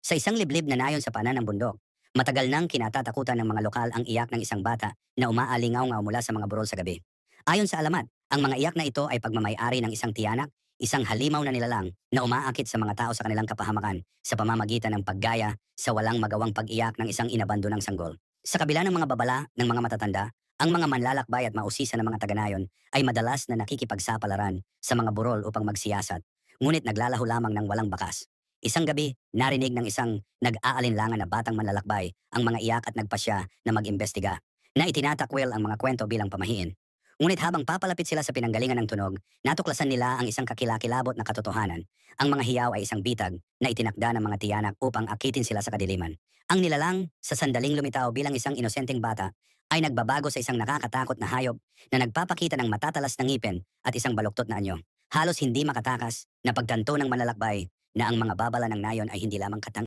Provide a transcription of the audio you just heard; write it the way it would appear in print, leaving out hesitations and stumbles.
Sa isang liblib na nayon sa paanan ng bundok, matagal nang kinatatakutan ng mga lokal ang iyak ng isang bata na umaalingaw-ngaw mula sa mga burol sa gabi. Ayon sa alamat, ang mga iyak na ito ay pagmamay-ari ng isang tiyanak, isang halimaw na nilalang na umaakit sa mga tao sa kanilang kapahamakan sa pamamagitan ng paggaya sa walang magawang pag-iyak ng isang inabandonang sanggol. Sa kabila ng mga babala ng mga matatanda, ang mga manlalakbay at mausisa ng mga taga-nayon ay madalas na nakikipagsapalaran sa mga burol upang magsiyasat, ngunit naglalaho lamang ng walang bakas. Isang gabi, narinig ng isang nag-aalinlangan na batang manlalakbay ang mga iyak at nagpasya na mag-imbestiga, na itinatakwil ang mga kwento bilang pamahiin. Ngunit habang papalapit sila sa pinanggalingan ng tunog, natuklasan nila ang isang kakilakilabot na katotohanan. Ang mga hiyaw ay isang bitag na itinakda ng mga tiyanak upang akitin sila sa kadiliman. Ang nilalang, sa sandaling lumitaw bilang isang inosenteng bata, ay nagbabago sa isang nakakatakot na hayop na nagpapakita ng matatalas na ngipin at isang baluktot na anyo. Halos hindi makatakas na pagtanto ng manlalakbay na ang mga babala ng nayon ay hindi lamang